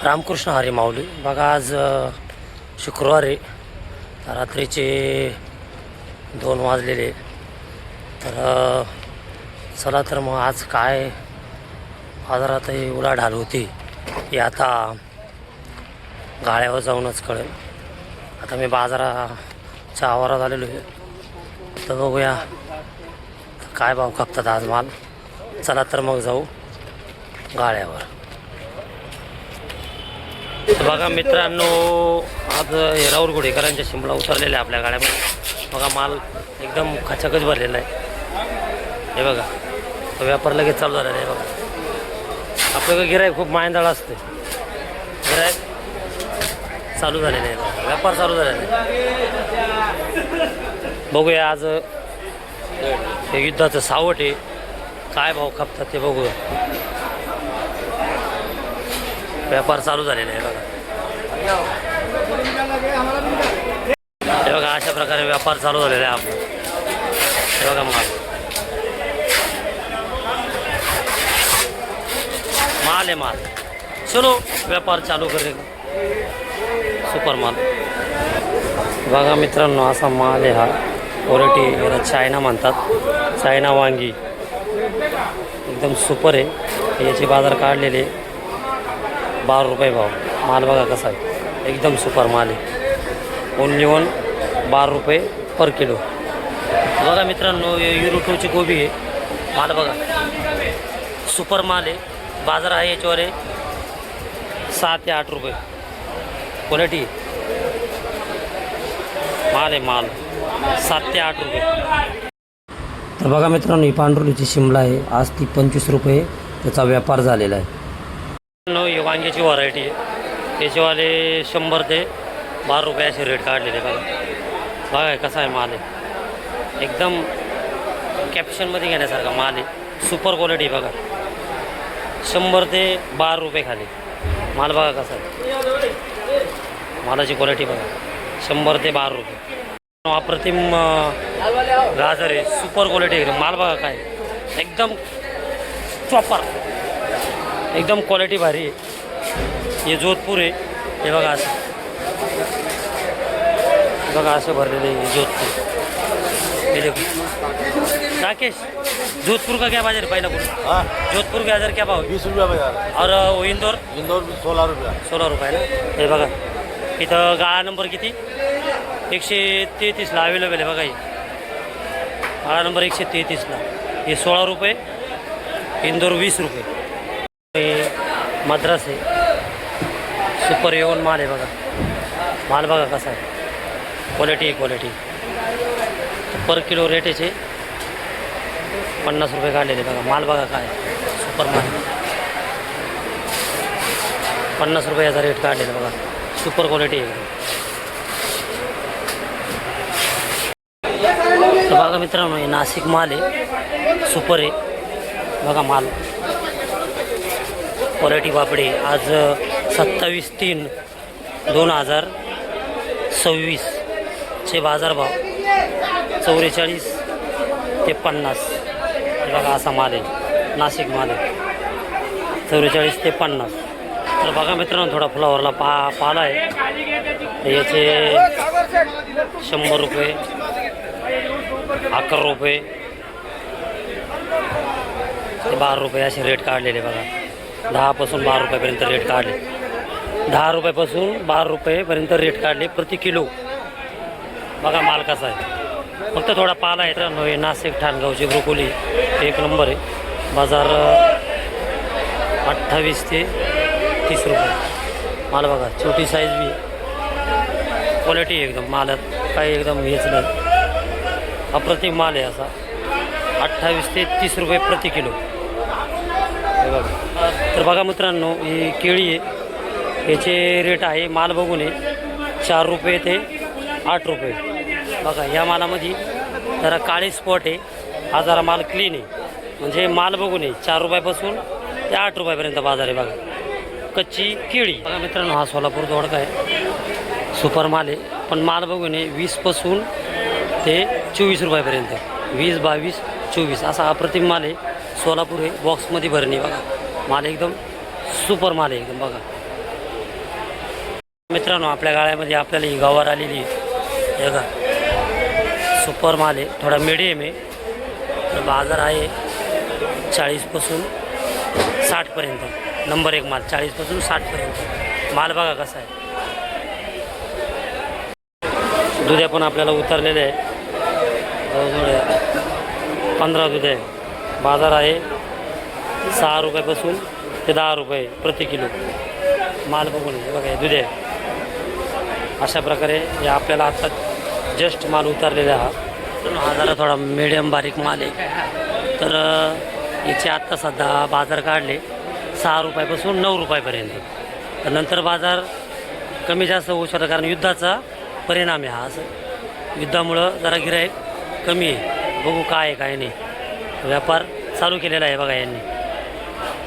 रामकृष्ण हरी माऊली. बघा आज शुक्रवार आहे. रात्रीचे 2 वाजलेले. तर चला तर मग आज काय बाजारात उलाढाल होती ही आता गाळ्यावर जाऊनच कळेल. आता मी बाजाराच्या आवारात आलेलो आहे. तर बघूया काय भाव कापतात आज माल. चला तर मग जाऊ गाळ्यावर. बघा मित्रांनो, आज हे राहुल घोडेकरांच्या शिमला उतरलेले आपल्या गाड्यामध्ये. बघा माल एकदम खचाखच भरलेला आहे. हे बघा तो व्यापार लगेच चालू झालेला आहे. बघा आपल्याकडे गिऱ्हाईक खूप मायंदाळ असते. गिऱ्हाईक चालू झालेले आहे. व्यापार चालू झालेला आहे. बघूया आज हे युद्धाचं सावट आहे. काय भाव कापतात ते बघूया. व्यापार चालू झालेला आहे. बघा हे बघा अशा प्रकारे व्यापार चालू झालेला आहे आपला. हे बघा माल आहे माल. चलो व्यापार चालू करेल. सुपर माल. बघा मित्रांनो, असा माल आहे हा. क्वालिटी याला चायना म्हणतात. चायना वांगी एकदम सुपर आहे. याचे बाजार काढलेले 12 रुपये भाव. माल बघा कसा आहे. एकदम सुपर माल आहे. ओनली 12 रुपये पर किलो. बघा मित्रांनो, युरोटोची गोबी आहे. माल बघा सुपर माल आहे. बाजार आहे याच्यावर आहे 6 ते 8 रुपये. क्वालिटी माल आहे माल 7 ते 8 रुपये. तर बघा मित्रांनो, ही पांढरुलीची शिमला आहे. आज ती 25 रुपये त्याचा व्यापार झालेला आहे. ही वांग्याची व्हरायटी आहे. त्याचेवाले 100 ते 12 रुपये असे रेट काढलेले. बघा बघा कसा आहे माल आहे. एकदम कॅप्शनमध्ये घेण्यासारखा माल आहे. Super quality. बघा 100 ते 12 रुपये खाली माल. बघा कसा आहे मालाची क्वालिटी. बघा 100 ते 12 रुपये. अप्रतिम गाजर आहे. सुपर क्वालिटी एकदम. माल बघा काय एकदम चॉपर. एकदम क्वालिटी भारी आहे. हे जोधपूर आहे. हे बघा असं बघा असं भरलेले आहे जोधपूर. हे देखो राकेश, जोधपुर का क्या बाजार है पहला बोलो. जोधपुर के बाजार क्या भाव है? 20 रुपया बाजार. और इंदौर 16 रुपया. 16 रुपये ना. हे बघा इथं गाळा नंबर किती 133ला अवेलेबल आहे. बघा ही गाळा नंबर 133ला. हे 16 रुपये. इंदौर 20 रुपये. मद्रास आहे. सुपर येऊन माल आहे. बघा माल बघा कसा आहे. Quality quality. Per kilo rate याचे 50 रुपये काढलेले. बघा माल बघा काय सुपर माल. 50 रुपये याचा रेट काढलेला. बघा सुपर क्वालिटी आहे. तर बघा मित्रांनो, हे नाशिक माल आहे. सुपर आहे. बघा माल क्वालिटी बापडे. आज 27/3/2026 चे बाजारभाव 44 ते 50. बघा असा माल आहे. नाशिक माल आहे 44 ते 50. तर बघा मित्रांनो, थोडा फ्लावरला पाला आहे. याचे 100 रुपये 11 रुपये ते 12 रुपये असे रेट काढलेले. बघा 10 पासून 12 रुपयापर्यंत रेट काढले. 10 रुपयापासून 12 रुपयेपर्यंत रेट काढले प्रति किलो. बघा माल कसा आहे. फक्त थोडा पाला आहे. तर नाशिक ठाणगावची ब्रोकोली 1 नंबर आहे. बाजार 28 ते 30 रुपये. माल बघा छोटी साईज बी. क्वालिटी एकदम मालात काही एकदम हेच नाही. अप्रतिम माल आहे असा. 28 ते 30 रुपये प्रति किलो. हे बघा. तर बघा मित्रांनो, ही केळी आहे. याचे रेट आहे माल बघून आहे 4 रुपये ते 8 रुपये. बघा या मालामध्ये जरा काळी स्पॉट आहे. हा जरा माल क्लीन आहे. म्हणजे माल बघून आहे 4 रुपयापासून ते 8 रुपयापर्यंत बाजार आहे. बघा कच्ची केळी. बघा मित्रांनो, हा सोलापूर दोडका आहे. सुपर माल आहे. पण माल बघून आहे 20 पासून ते 24 रुपयापर्यंत. 20, 22, 24 असा अप्रतिम माल आहे. सोलापूर आहे. बॉक्समध्ये भरणी. बघा माल एकदम सुपर माल आहे एकदम. बघा मित्रांनो आपल्या गाळ्यामध्ये आपल्याला ही गवार आलेली आहे हे बघा सुपर माल आहे थोडा मिडियम आहे तर बाजार आहे 40पासून 60पर्यंत नंबर 1 माल 40पासून 60पर्यंत माल बघा कसा आहे दुध्या पण आपल्याला उतरलेले आहे जवळजवळ 15 दुध आहे बाजार आहे 6 रुपयापासून ते 10 रुपये प्रति किलो माल बघून बघा दुध आहे अशा प्रकारे हे आपल्याला आता जस्ट माल उतरलेला हा जरा थोडा मिडियम बारीक माल आहे तर याचे आत्ता सध्या बाजार काढले 6 रुपयापासून 9 रुपयापर्यंत तर नंतर बाजार कमी जास्त होऊ शकतो कारण युद्धाचा परिणाम आहे हा असं युद्धामुळं जरा गिऱ्हाईक कमी आहे बघू काय आहे काय नाही व्यापार चालू केलेला आहे बघा यांनी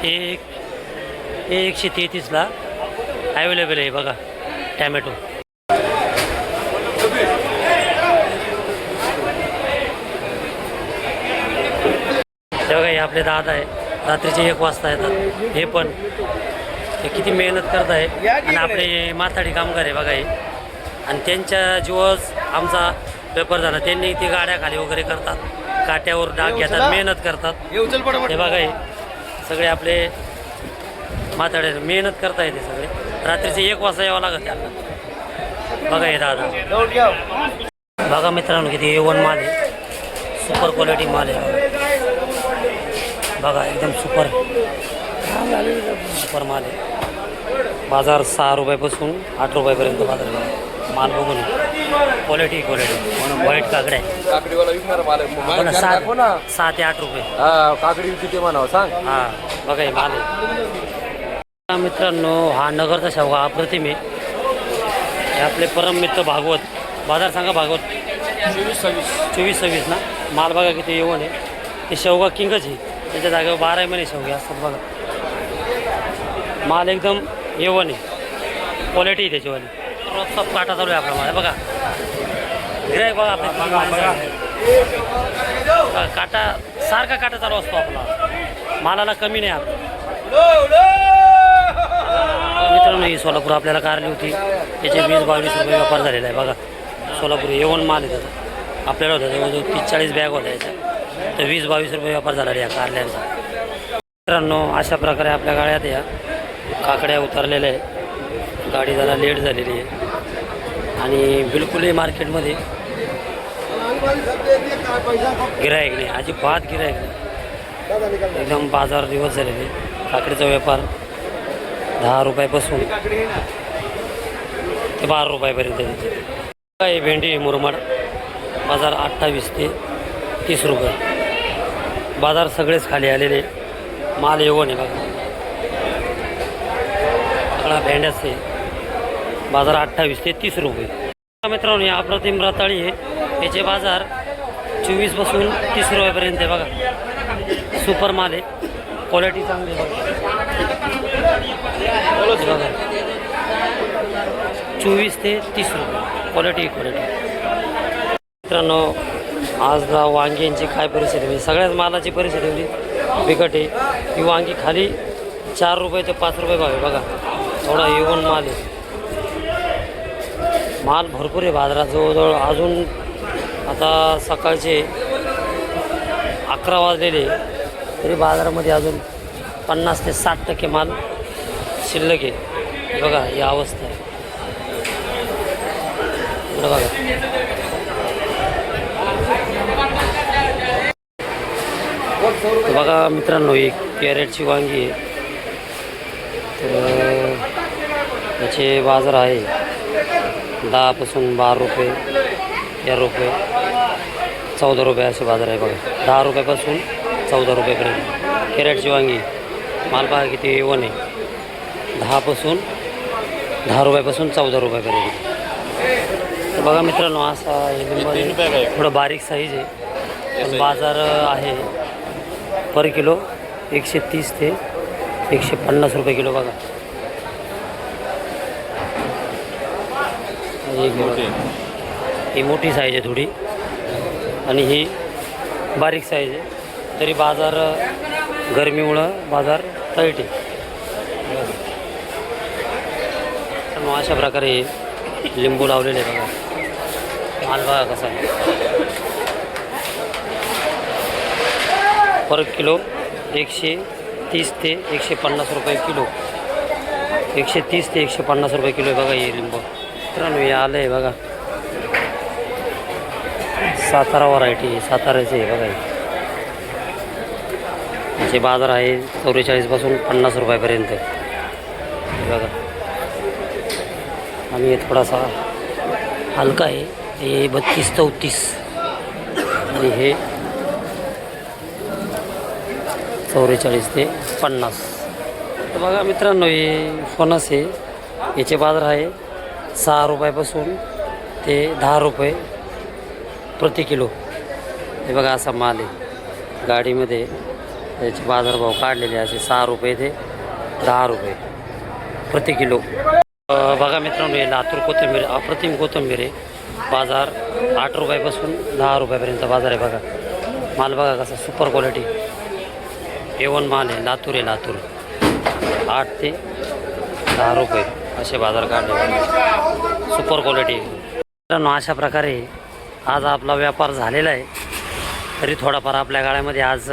हे 133ला ॲवेलेबल आहे बघा टॅमॅटो बघा हे आपले दादा आहे रात्रीचे 1 वाजता येतात हे पण हे किती मेहनत करत आहे आणि आपले माथाडी कामगार आहे बघा हे आणि त्यांच्या जीवच आमचा पेपर झाला त्यांनी ती गाड्या खाली वगैरे करतात काट्यावर डाग घेतात मेहनत करतात हे बघा हे सगळे आपले माथाडे मेहनत करता येते सगळे रात्रीचे 1 वाजता यावं लागत त्यांना बघा हे दादा बघा मित्रांनो किती A1 माल आहे सुपर क्वालिटी माल आहे बघा एकदम सुपर माल आहे बाजार 6 रुपयापासून 8 रुपयापर्यंत बाजार आहे माल बघून क्वालिटी म्हणून व्हाईट काकडे आहे 6 ते 8 रुपये काकडी किती म्हणावं सांग हां बघा हे माल आहे मित्रांनो हा नगरचा शेवगा अप्रतिम आहे हे आपले परम मित्र भागवत बाजार सांगा भागवत 24-26 ना माल बघा किती येऊन आहे ते शेवगा किंगच आहे त्याच्या जागेवर 12 महिने शेवगे असतात बघा माल एकदम येवन आहे क्वालिटी आहे त्याच्यावाली सब काटा चालू आहे आपला माल बघा गिऱ्हाईक बघा आपल्या काटा सारखा काटा चालू असतो आपला मालाला कमी नाही आपला मित्रांनो ही सोलापूर आपल्याला कारली होती त्याचे 20-22 रुपये व्यापार झालेला आहे बघा सोलापूर येवन माल आहे त्याचा आपल्याला होता जवळजवळ 30-40 बॅग होत्या याच्या तर 20-22 रुपये व्यापार झाला या कारल्यांचा मित्रांनो अशा प्रकारे आपल्या गाड्यात या काकड्या उतरलेल्या आहे गाडी जरा लेट झालेली आहे आणि बिलकुलही मार्केटमध्ये गिऱ्हाईक नाही अजिबात गिऱ्हाईक नाही एकदम बाजार दिवस झालेले काकडीचा व्यापार 10 रुपयापासून ते 12 रुपयापर्यंत काय भेंडी मुरमाड बाजार 28 ते 30 रुपये बाजार सगळेच खाली आलेले माल येऊन आहे बघा सगळा भेंड्याच आहे बाजार 28 ते 30 रुपये मित्रांनो या अप्रतिम रताळी आहे याचे बाजार 24पासून 30 रुपयापर्यंत आहे बघा सुपर माल आहे क्वालिटी चांगली आहे बघा 24 ते 30 रुपये क्वालिटी मित्रांनो आज वांग्यांची काय परिस्थिती म्हणजे सगळ्याच मालाची परिस्थिती एवढी बिकट आहे ही वांगी खाली 4 रुपये ते 5 रुपये भाव आहे बघा थोडा येऊन माल आहे माल भरपूर आहे बाजारात जवळजवळ अजून आता सकाळचे 11 वाजलेले तरी बाजारामध्ये अजून 50 ते 60% माल शिल्लक आहे बघा ही अवस्था आहे बघा बघा मित्रांनो एक कॅरेटची वांगी आहे तर याचे बाजार आहे 10 पासून 12 रुपये 13 रुपये 14 रुपये असे बाजार आहे बघा 10 रुपयापासून 14 रुपयापर्यंत कॅरेटची वांगी माल बघा किती येऊन आहे 10 रुपयापासून 14 रुपयापर्यंत तर बघा मित्रांनो असा हे थोडं बारीक साईज आहे पण बाजार आहे पर किलो 130 ते 150 रुपये किलो बघा ही मोठी साईज आहे थोडी आणि ही बारीक साईज आहे तरी बाजार गरमीमुळं बाजार टाईट आहे अशा प्रकारे लिंबू लावलेले आहे बघा. माल बघा कसा आहे. पर किलो 130 ते 150 रुपये किलो. 130 ते 150 रुपये किलो आहे बघा हे लिंबू. मित्रांनो हे आलं आहे बघा. सातारा व्हरायटी साताऱ्याचे आहे बघा हे. याचे बाजार आहे 44 पासून 50 रुपयापर्यंत हे बघा. आणि हे थोडासा हलका आहे हे 32-34 आणि हे 44 ते 50. तर बघा मित्रांनो हे फणस आहे. याचे बाजार आहे 6 रुपयापासून ते 10 रुपये प्रति किलो. हे बघा असा माल आहे गाडीमध्ये. याचे बाजारभाव काढलेले असे 6 रुपये ते 10 रुपये प्रति किलो. बघा मित्रांनो हे लातूर कोथिंबीर अप्रतिम कोथिंबीर आहे. बाजार 8 रुपयापासून 10 रुपयापर्यंत बाजार आहे बघा. माल बघा कसा सुपर क्वालिटी A1 माल आहे. लातूर आहे लातूर. 8 ते 10 रुपये असे बाजार काढले सुपर क्वालिटी. मित्रांनो अशा प्रकारे आज आपला व्यापार झालेला आहे. तरी थोडाफार आपल्या गाड्यामध्ये आज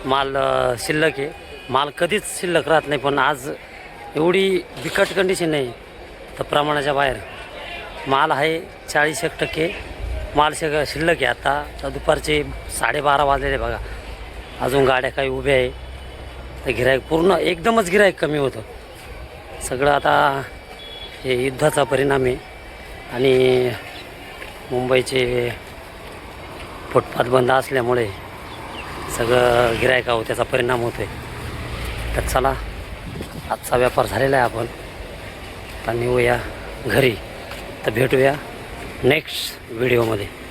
माल शिल्लक आहे. माल कधीच शिल्लक राहत नाही, पण आज एवढी बिकट कंडिशन नाही तर प्रमाणाच्या बाहेर माल आहे. 40% माल शिल्लक आहे. आता तर दुपारचे 12:30 वाजलेले बघा. अजून गाड्या काही उभ्या आहे. तर गिराईक पूर्ण एकदमच गिराईक कमी होतं सगळं. आता हे युद्धाचा परिणाम आहे आणि मुंबईचे फुटपाथ बंद असल्यामुळे सगळं गिरायकावर त्याचा परिणाम होतो आहे. तर चला आजचा व्यापार झालेला आहे. आपण आता निघूया घरी. तर भेटूया नेक्स्ट व्हिडिओमध्ये.